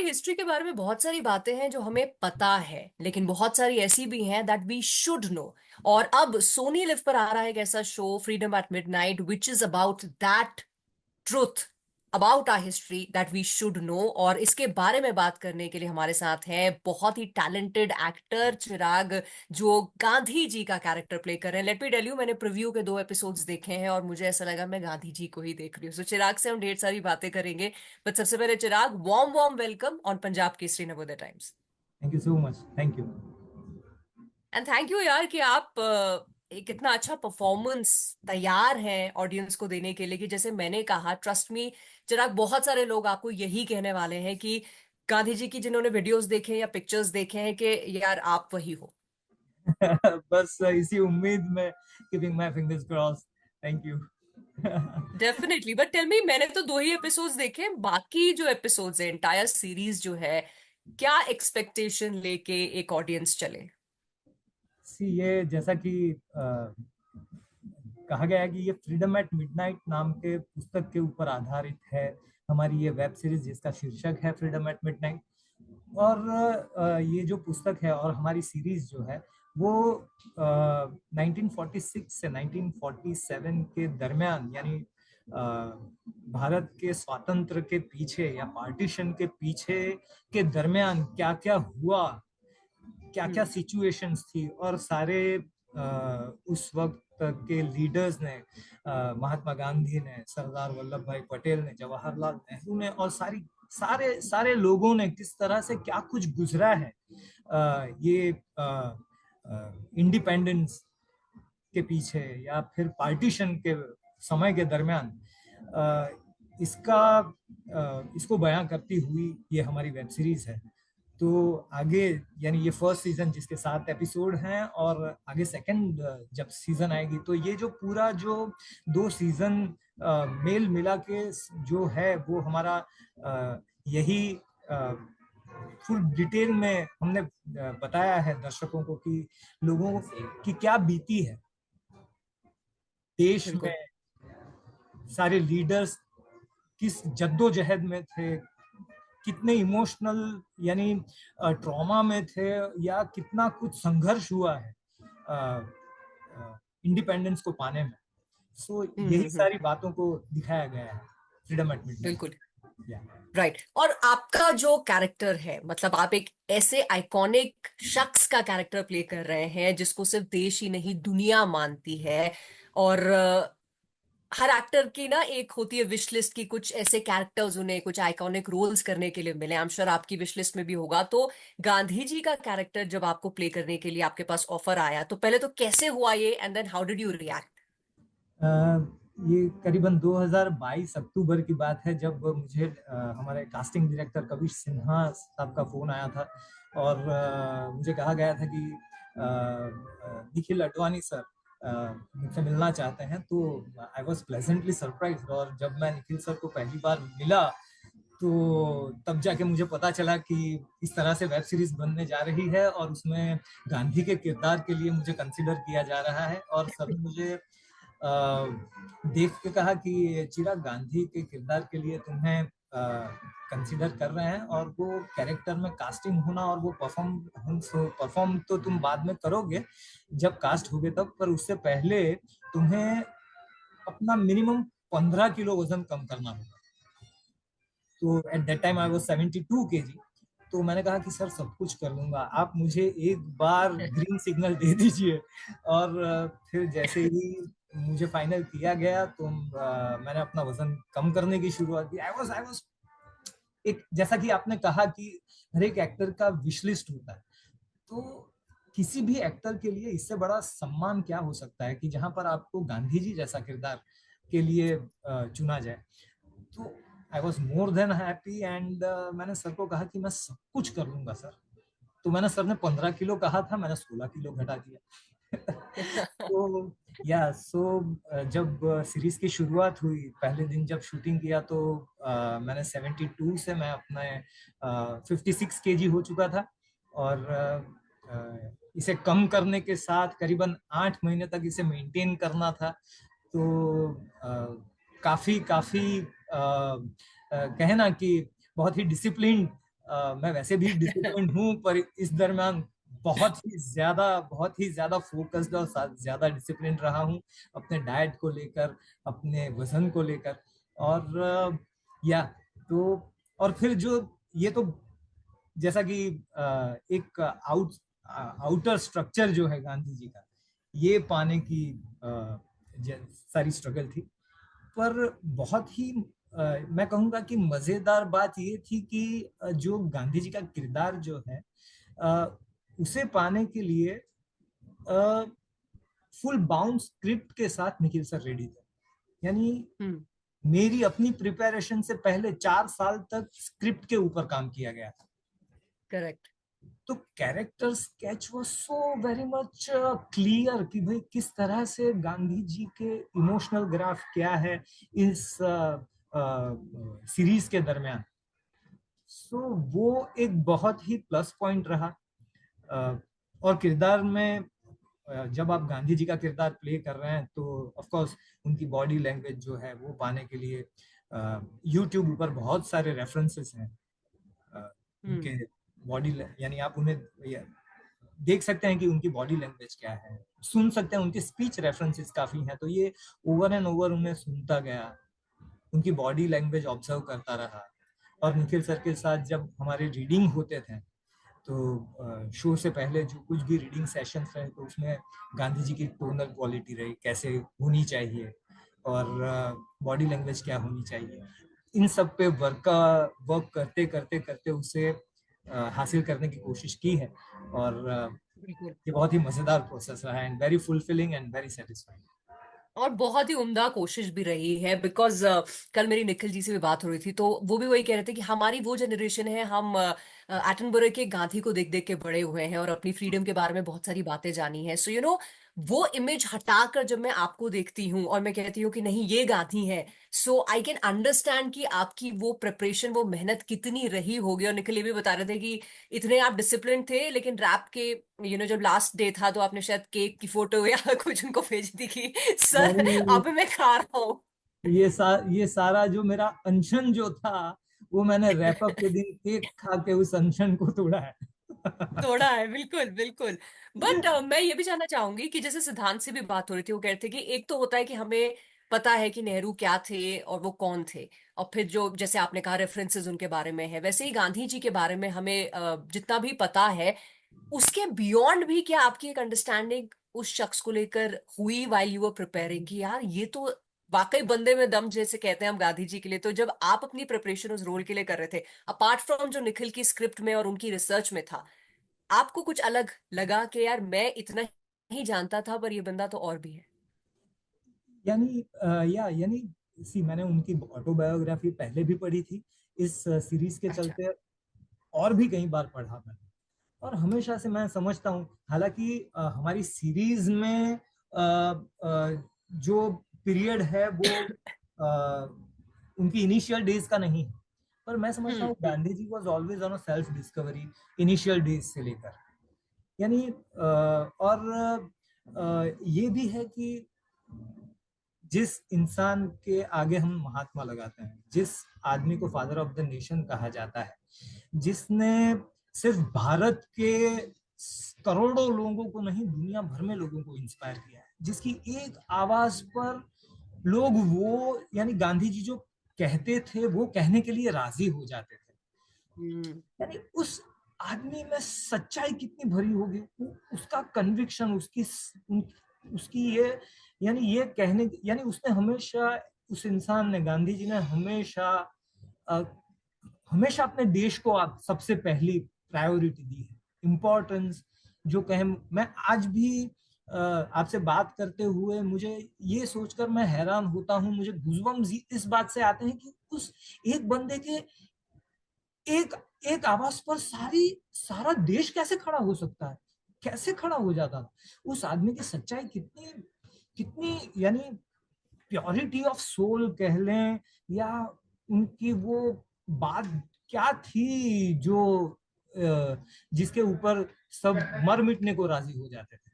History के बारे में बहुत सारी बातें हैं जो हमें पता है, लेकिन बहुत सारी ऐसी भी हैं दैट वी शुड नो। और अब सोनी लिव पर आ रहा है एक ऐसा show, freedom at midnight, which is about that truth about our history that we should know. और इसके बारे में बात करने के लिए हमारे साथ है बहुत ही टैलेंटेड एक्टर चिराग, जो गांधी जी का कैरेक्टर प्ले कर रहे हैं। लेट मी टेल यू, मैंने प्रीव्यू के 2 एपिसोड्स देखे हैं और मुझे ऐसा लगा मैं गांधी जी को ही देख रही हूँ। सो चिराग से हम ढेर सारी बातें करेंगे, बट सबसे पहले Chirag, warm warm welcome on Punjab Kesari Navodaya Times. Thank you so much. Thank you. And thank you यार कि आप एक इतना अच्छा परफॉर्मेंस तैयार हैं ऑडियंस को देने के लिए। कि जैसे मैंने कहा, ट्रस्ट मी चिराग, बहुत सारे लोग आपको यही कहने वाले हैं कि गांधी जी की जिन्होंने वीडियोस देखे हैं या पिक्चर्स देखे हैं कि यार आप वही हो। बस इसी उम्मीद में keeping my fingers cross. Thank you. Definitely, but tell me, मैंने तो 2 ही एपिसोड्स देखे हैं, बाकी जो एपिसोड्स है, एंटायर सीरीज जो है, क्या एक्सपेक्टेशन लेके एक ऑडियंस चले? सी ये जैसा कि कहा गया है कि ये फ्रीडम एट मिडनाइट नाम के पुस्तक के ऊपर आधारित है। हमारी ये वेब सीरीज जिसका शीर्षक है फ्रीडम एट मिडनाइट। और ये जो पुस्तक है और हमारी सीरीज जो है वो 1946 से 1947 के दरमियान, यानी भारत के स्वातंत्र के पीछे या पार्टीशन के पीछे के दरमियान क्या क्या हुआ, क्या क्या हम्म। सिचुएशंस थी, और सारे उस वक्त के लीडर्स ने, महात्मा गांधी ने, सरदार वल्लभ भाई पटेल ने, जवाहरलाल नेहरू ने, और सारे सारे लोगों ने किस तरह से क्या कुछ गुजरा है ये इंडिपेंडेंस के पीछे या फिर पार्टीशन के समय के दरमियान, अ, इसका इसको बयां करती हुई ये हमारी वेब सीरीज है। तो आगे, यानी ये फर्स्ट सीजन जिसके 7 एपिसोड हैं, और आगे सेकंड जब सीजन आएगी तो ये जो पूरा जो 2 सीजन मेल मिला के जो है वो हमारा यही फुल डिटेल में हमने बताया है दर्शकों को कि लोगों की क्या बीती है देश बिल्कुल। में, सारे लीडर्स किस जद्दोजहद में थे, कितने इमोशनल यानी ट्रॉमा में थे, या कितना कुछ संघर्ष हुआ है इंडिपेंडेंस को पाने में। सो यही सारी हम्म। बातों को दिखाया गया है फ्रीडम एट बिल्कुल। मिडनाइट। या राइट। और आपका जो कैरेक्टर है, मतलब आप एक ऐसे आइकॉनिक शख्स का कैरेक्टर प्ले कर रहे हैं जिसको सिर्फ देश ही नहीं दुनिया मानती है। और हर एक्टर की ना एक होती है विश लिस्ट की, कुछ ऐसे कैरेक्टर्स उन्हें कुछ आइकॉनिक रोल्स करने के लिए मिले। आई एम श्योर आपकी विश लिस्ट में भी होगा। तो गांधी जी का कैरेक्टर जब आपको प्ले करने के लिए आपके पास ऑफर आया, तो पहले तो कैसे हुआ ये, and then how did you react? ये करीबन 2022 अक्टूबर की बात है, जब मुझे हमारे कास्टिंग डायरेक्टर कबीर सिन्हा साहब का फोन आया था, और मुझे कहा गया था कि निखिल अडवाणी सर मुझसे मिलना चाहते हैं। तो आई वॉज प्लेजेंटली सरप्राइज, और जब मैं निखिल सर को पहली बार मिला तो तब जाके मुझे पता चला कि इस तरह से वेब सीरीज बनने जा रही है, और उसमें गांधी के किरदार के लिए मुझे कंसिडर किया जा रहा है। और सर ने मुझे देख के कहा कि चिराग, गांधी के किरदार के लिए तुम्हें कंसिडर कर रहे हैं, और वो कैरेक्टर में कास्टिंग होना और वो परफॉर्म तो तुम बाद में करोगे जब कास्ट होगे तब, पर उससे पहले तुम्हें अपना मिनिमम 15 किलो वजन कम करना होगा। तो at that time I was 72 kg। तो मैंने कहा कि सर सब कुछ कर लूंगा, आप मुझे एक बार ग्रीन सिग्नल दे दीजिए। और फिर जैसे ही मुझे फाइनल किया गया तो मैंने अपना वजन कम करने की शुरुआत की। आई वाज एक, जैसा कि आपने कहा कि हर एक एक्टर का विश लिस्ट होता है, तो किसी भी एक्टर के लिए इससे बड़ा सम्मान क्या हो सकता है कि जहां पर आपको गांधी जी जैसा किरदार के लिए चुना जाए। तो I was more than happy, and मैंने सर को कहा कि मैं सब कुछ कर लूंगा सर। तो मैंने, सर ने 15 किलो कहा था, मैंने 16 किलो घटा दिया। तो या सो जब सीरीज की शुरुआत हुई, पहले दिन जब शूटिंग किया तो मैंने 72 से मैं अपने 56 kg हो चुका था। और इसे कम करने के साथ करीबन 8 महीने तक इसे मेंटेन करना था। तो काफी काफी कहे ना कि बहुत ही डिसिप्लिन मैं वैसे भी डिसिप्लिन्ड हूँ, पर इस दरमियान बहुत ही ज्यादा फोकस्ड और ज्यादा डिसिप्लिन रहा हूँ अपने डाइट को लेकर, अपने वजन को लेकर। और या तो और फिर जो ये तो जैसा कि एक आउटर स्ट्रक्चर जो है गांधी जी का, ये पाने की सारी स्ट्रगल थी। पर बहुत ही मैं कहूँगा कि मजेदार बात ये थी कि जो गांधी जी का किरदार जो है, अ, उसे पाने के लिए फुल बाउंड स्क्रिप्ट के साथ निखिल सर रेडी थे। यानी हम्म। मेरी अपनी प्रिपरेशन से पहले 4 साल तक स्क्रिप्ट के ऊपर काम किया गया था। करेक्ट। तो character sketch was so very much clear कि भाई किस तरह से गांधी जी के इमोशनल ग्राफ क्या है इस सीरीज के दरमियान। सो वो एक बहुत ही प्लस पॉइंट रहा। और किरदार में जब आप गांधी जी का किरदार प्ले कर रहे हैं तो ऑफ कोर्स उनकी बॉडी लैंग्वेज जो है वो पाने के लिए यूट्यूब ऊपर बहुत सारे रेफरेंसेस हैं। हम्म। उनके बॉडी यानी आप उन्हें देख सकते हैं कि उनकी बॉडी लैंग्वेज क्या है, सुन सकते हैं, उनके स्पीच रेफरेंसेस काफी हैं। तो ये ओवर एंड ओवर उन्हें सुनता गया, उनकी बॉडी लैंग्वेज ऑब्जर्व करता रहा। और निखिल सर के साथ जब हमारे रीडिंग होते थे तो शो से पहले जो कुछ भी रीडिंग सेशंस रहे तो उसमें गांधी जी की टोनल क्वालिटी रही कैसे होनी चाहिए, और बॉडी लैंग्वेज क्या होनी चाहिए, इन सब पे वर्क करते करते करते उसे हासिल करने की कोशिश की है। और बिल्कुल। ये बहुत ही मजेदार प्रोसेस रहा है and very fulfilling and very satisfying. और बहुत ही उम्दा कोशिश भी रही है, बिकॉज कल मेरी निखिल जी से भी बात हो रही थी, तो वो भी वही कह रहे थे कि हमारी वो जनरेशन है, हम एटनबरो के गांधी को देख देख के बड़े हुए हैं और अपनी फ्रीडम के बारे में बहुत सारी बातें जानी है। सो वो इमेज हटाकर जब मैं आपको देखती हूँ और मैं कहती हूँ कि नहीं ये गांधी है, सो आई कैन अंडरस्टैंड कि आपकी वो प्रिपरेशन, वो मेहनत कितनी रही होगी। और निखिल ये भी बता रहे थे कि इतने आप डिसिप्लिन थे, लेकिन रैप के जब लास्ट डे था तो आपने शायद केक की फोटो या कुछ उनको भेज दी कि सर नहीं, अभी मैं खा रहा हूँ। ये सारा जो मेरा अनशन जो था वो मैंने रैप अप के दिन केक खा के उस अनशन को तोड़ा है। तोड़ा है, बिल्कुल बिल्कुल। बट मैं ये भी जानना चाहूंगी कि जैसे सिद्धांत से भी बात हो रही थी, वो कह रहे थे कि एक तो होता है कि हमें पता है कि नेहरू क्या थे और वो कौन थे, और फिर जो जैसे आपने कहा रेफरेंसेस उनके बारे में है, वैसे ही गांधी जी के बारे में हमें जितना भी पता है उसके बियॉन्ड भी क्या आपकी एक अंडरस्टैंडिंग उस शख्स को लेकर हुई वाइल यू वर प्रिपेयरिंग कि यार ये तो वाकई बंदे में दम जैसे कहते हैं हम गांधी जी के लिए। तो जब आप अपनी प्रिपरेशन उस रोल के लिए कर रहे थे, अपार्ट फ्रॉम जो निखिल की स्क्रिप्ट में और उनकी रिसर्च में था, आपको कुछ अलग लगा कि यार मैं इतना ही जानता था पर ये बंदा तो और भी है? यानी यानी सी मैंने उनकी ऑटोबायोग्राफी पहले भी पढ़ी थी, इस सीरीज के अच्छा। चलते और भी कई बार पढ़ा मैंने। और हमेशा से मैं समझता हूँ, हालांकि हमारी सीरीज में जो पीरियड है वो अ, उनकी इनिशियल डेज का नहीं है, पर मैं समझता हूँ हम्म। Gandhi ji was always on a self discovery initial days से लेकर। यानी और ये भी है कि जिस इंसान के आगे हम महात्मा लगाते हैं, जिस आदमी को फादर ऑफ द नेशन कहा जाता है, जिसने सिर्फ भारत के करोड़ों लोगों को नहीं दुनिया भर में लोगों को इंस्पायर किया है, जिसकी एक आवाज पर लोग वो यानी गांधी जी जो कहते थे वो कहने के लिए राजी हो जाते थे। हम्म। यानी उस आदमी में सच्चाई कितनी भरी होगी, उसका कन्विक्शन, उसकी ये यानी ये कहने यानी उसने हमेशा, उस इंसान ने, गांधी जी ने हमेशा अ, हमेशा अपने देश को आप सबसे पहली प्रायोरिटी दी है, इम्पोर्टेंस जो कहें। मैं आज भी आपसे बात करते हुए मुझे ये सोचकर मैं हैरान होता हूँ, मुझे गूज़बम्स इस बात से आते हैं कि उस एक बंदे के एक एक आवाज पर सारा देश कैसे खड़ा हो सकता है, कैसे खड़ा हो जाता है। उस आदमी की सच्चाई कितनी कितनी यानी प्योरिटी ऑफ सोल कह लें, या उनकी वो बात क्या थी जो जिसके ऊपर सब मर मिटने को राजी हो जाते थे।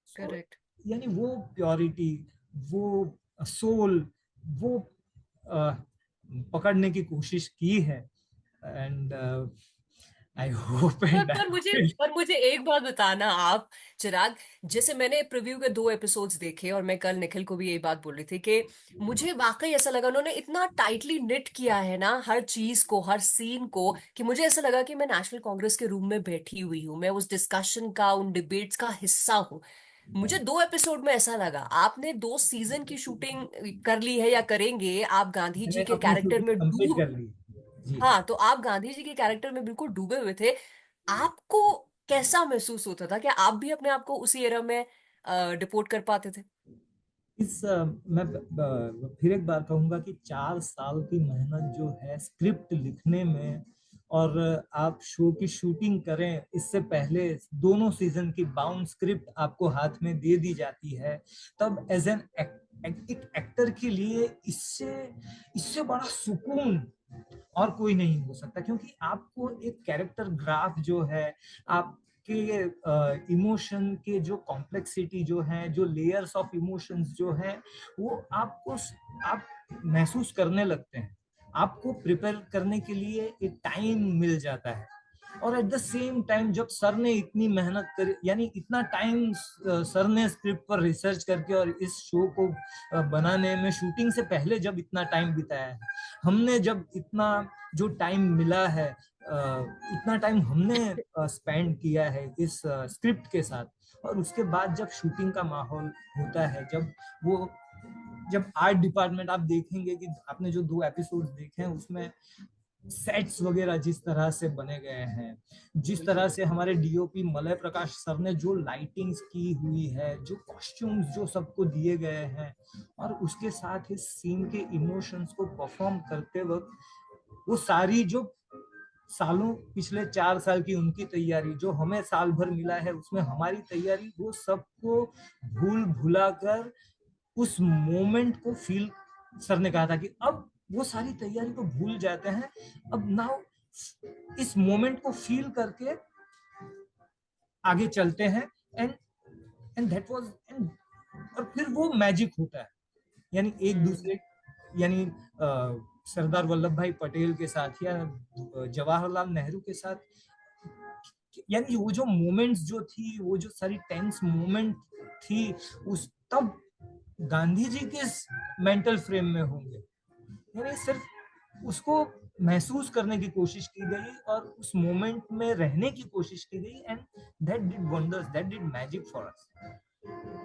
So, correct. यानी वो प्योरिटी, वो सोल, वो अ, पकड़ने की कोशिश की है। एंड आई होप पर एंड पर मुझे आई पर मुझे एक बात बताना आप, चिराग। जैसे मैंने प्रीव्यू के 2 एपिसोड्स देखे, और मैं कल निखिल को भी यही बात बोल रही थी कि मुझे वाकई ऐसा लगा उन्होंने इतना टाइटली निट किया है ना हर चीज को, हर सीन को, कि मुझे ऐसा लगा कि मैं नेशनल कांग्रेस के रूम में बैठी हुई हूँ, मैं उस डिस्कशन का, उन डिबेट्स का हिस्सा हूँ। मुझे 2 एपिसोड में ऐसा लगा। आपने 2 सीजन की शूटिंग कर ली है या करेंगे, आप गांधी मैंने जी के अपनी कैरेक्टर शूटिंग में कंप्लीट डूब कर ली जी। हाँ, तो आप गांधी जी के कैरेक्टर में बिल्कुल डूबे हुए थे। आपको कैसा महसूस होता था? क्या आप भी अपने आप को उसी एरा में डिपोर्ट कर पाते थे? मैं फिर एक बार कहूंगा कि 4 साल की मेहनत जो है स्क्रिप्ट लिखने में, और आप शो की शूटिंग करें, इससे पहले दोनों सीजन की बाउंड स्क्रिप्ट आपको हाथ में दे दी जाती है, तब एज एन एक एक्टर के लिए इससे इससे बड़ा सुकून और कोई नहीं हो सकता। क्योंकि आपको एक कैरेक्टर ग्राफ जो है, आपके इमोशन के जो कॉम्प्लेक्सिटी जो है, जो लेयर्स ऑफ इमोशंस जो है, वो आप महसूस करने लगते हैं। आपको प्रिपेयर करने के लिए एक टाइम मिल जाता है। और एट द सेम टाइम जब सर ने इतनी मेहनत कर, यानी इतना टाइम सर ने स्क्रिप्ट पर रिसर्च करके और इस शो को बनाने में, शूटिंग से पहले जब इतना टाइम बिताया है, हमने जब इतना जो टाइम मिला है, इतना टाइम हमने स्पेंड किया है इस स्क्रिप्ट के साथ, और उसके बाद जब शूटिंग का माहौल होता है, वो जब आर्ट डिपार्टमेंट, आप देखेंगे कि आपने जो 2 एपिसोड्स देखे हैं उसमें सेट्स वगैरह जिस तरह से बने गए हैं, जिस तरह बिल्कुल। से हमारे डीओपी मलय प्रकाश सर ने जो लाइटिंग्स की हुई है, जो कॉस्ट्यूम्स जो सबको दिए गए हैं, और उसके साथ ही सीन के इमोशंस को परफॉर्म करते वक्त वो सारी जो सालों, पिछले 4 साल की उनकी तैयारी, जो हमें साल भर मिला है उसमें हमारी तैयारी, वो सबको भूल भुला कर उस मोमेंट को फील, सर ने कहा था कि अब वो सारी तैयारी को भूल जाते हैं, अब नाउ इस मोमेंट को फील करके आगे चलते हैं। And and that was and और फिर वो मैजिक होता है। यानी एक हम्म। दूसरे, यानी सरदार वल्लभ भाई पटेल के साथ या जवाहरलाल नेहरू के साथ, यानी वो जो मोमेंट्स जो थी, वो जो सारी टेंस मोमेंट थी, उस तब गांधी जी किस मेंटल फ्रेम में होंगे, यानी सिर्फ उसको महसूस करने की कोशिश की गई और उस मोमेंट में रहने की कोशिश की गई, and that did wonders, that did magic for us.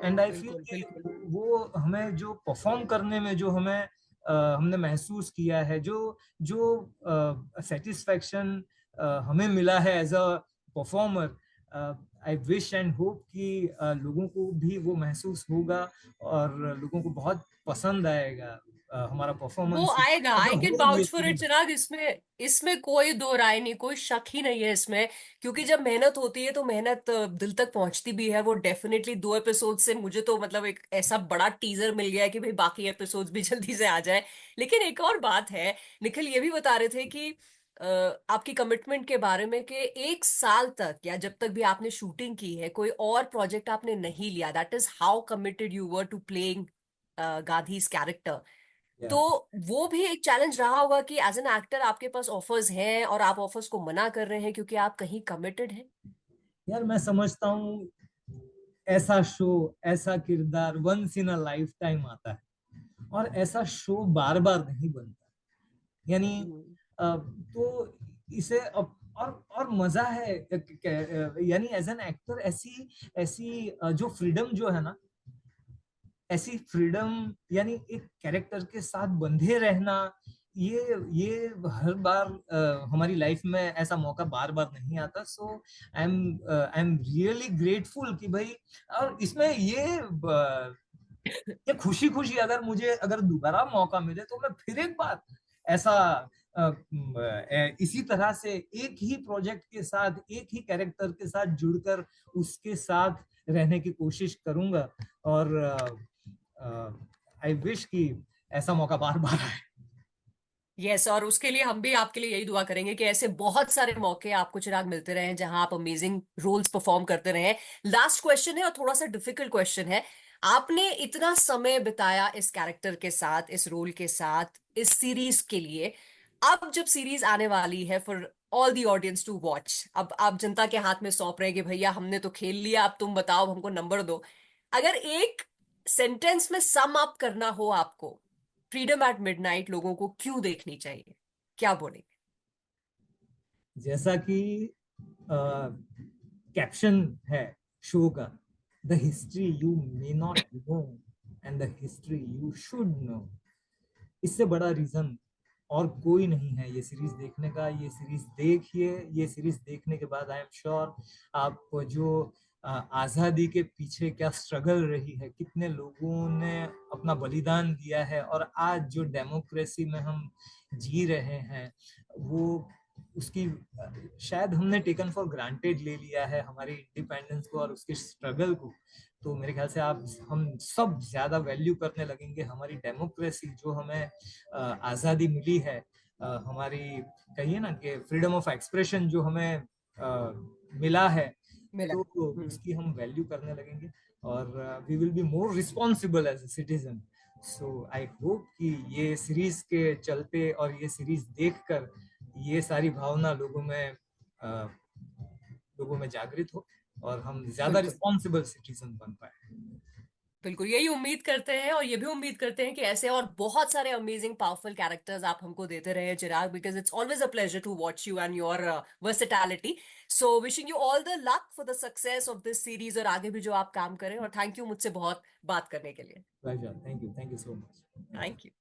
And I feel बिल्कुल कि बिल्कुल। वो हमें जो परफॉर्म करने में जो हमने महसूस किया है, जो जो सेटिस्फेक्शन हमें मिला है as a performer, I wish and hope कि लोगों को भी वो महसूस होगा और लोगों को बहुत पसंद आएगा हमारा वो परफॉर्मेंस, आएगा, आई अगर कैन हो ये वाउच फॉर इट, सीरीज। चिराग। इसमें इसमें कोई दो राय नहीं, कोई शक ही नहीं है इसमें। क्योंकि जब मेहनत होती है तो मेहनत दिल तक पहुंचती भी है। वो डेफिनेटली 2 एपिसोड से मुझे तो मतलब एक ऐसा बड़ा टीजर मिल गया है कि भाई बाकी एपिसोड्स भी जल्दी से आ जाए। लेकिन एक और बात है, निखिल ये भी बता रहे थे कि अ, आपकी कमिटमेंट के बारे में, कि 1 साल तक या जब तक भी आपने शूटिंग की है कोई और प्रोजेक्ट आपने नहीं लिया। That is how committed you were to playing Gandhi's character. तो वो भी एक चैलेंज रहा होगा कि एज एन एक्टर आपके पास ऑफर्स हैं और आप ऑफर्स को मना कर रहे हैं क्योंकि आप कहीं कमिटेड हैं। यार मैं समझता हूँ ऐसा शो, ऐसा किरदार once in a lifetime आता है, और ऐसा शो बार बार नहीं बनता। यानी हम्म। तो इसे और मजा है, यानी एज एन एक्टर ऐसी ऐसी जो फ्रीडम जो है ना, ऐसी फ्रीडम, यानी एक कैरेक्टर के साथ बंधे रहना, ये हर बार हमारी लाइफ में ऐसा मौका बार बार नहीं आता। सो आई एम रियली ग्रेटफुल कि भाई, और इसमें ये खुशी खुशी, अगर दोबारा मौका मिले तो मैं फिर एक बार ऐसा इसी तरह से एक ही प्रोजेक्ट के साथ, एक ही कैरेक्टर के साथ जुड़कर उसके साथ रहने की कोशिश करूंगा। और आई विश कि ऐसा मौका बार बार आए। यस, और उसके लिए हम भी आपके लिए यही दुआ करेंगे कि ऐसे बहुत सारे मौके आपको, चिराग, मिलते रहे जहां आप अमेजिंग रोल्स परफॉर्म करते रहे। लास्ट क्वेश्चन है और थोड़ा सा डिफिकल्ट क्वेश्चन है। आपने इतना समय बिताया इस कैरेक्टर के साथ, इस रोल के साथ, इस सीरीज के लिए, अब जब सीरीज आने वाली है for all the audience to watch, अब आप जनता के हाथ में सौंप रहे हैं कि भैया हमने तो खेल लिया, अब तुम बताओ, हमको नंबर दो। अगर एक सेंटेंस में सम अप करना हो आपको, फ्रीडम एट मिडनाइट लोगों को क्यों देखनी चाहिए, क्या बोलेंगे? जैसा कि कैप्शन है शो का, the history you may not know and the history you should know. इससे बड़ा रीजन और कोई नहीं है ये सीरीज देखने का। ये सीरीज देखिए, ये सीरीज देखने के बाद आई एम श्योर आप जो आजादी के पीछे क्या स्ट्रगल रही है, कितने लोगों ने अपना बलिदान दिया है, और आज जो डेमोक्रेसी में हम जी रहे हैं, वो उसकी शायद हमने टेकन फॉर ग्रांटेड ले लिया है हमारी इंडिपेंडेंस को और उसके स्ट्रगल को। तो मेरे ख्याल से आप हम सब ज्यादा वैल्यू करने लगेंगे हमारी डेमोक्रेसी, जो हमें आजादी मिली है, हमारी कहिए ना कि फ्रीडम ऑफ एक्सप्रेशन जो हमें मिला है, मिला। तो उसकी हम वैल्यू करने लगेंगे, और we will be more responsible as a citizen. So I hope कि ये सीरीज के चलते और ये सीरीज देखकर ये सारी भावना लोगों में जागृत हो, और हम ज्यादा बिल्कुल। रिस्पॉन्सिबल सिटीजन बन पाए। बिल्कुल यही उम्मीद करते हैं, और ये भी उम्मीद करते हैं कि ऐसे और बहुत सारे अमेजिंग पावरफुल कैरेक्टर्स आप हमको देते रहे Chirag, because it's always a pleasure to watch you and your versatility. So wishing you all the luck for the success of this series, और आगे भी जो आप काम करें, और थैंक यू मुझसे बहुत बात करने के लिए। Pleasure, thank you so much. Thank you.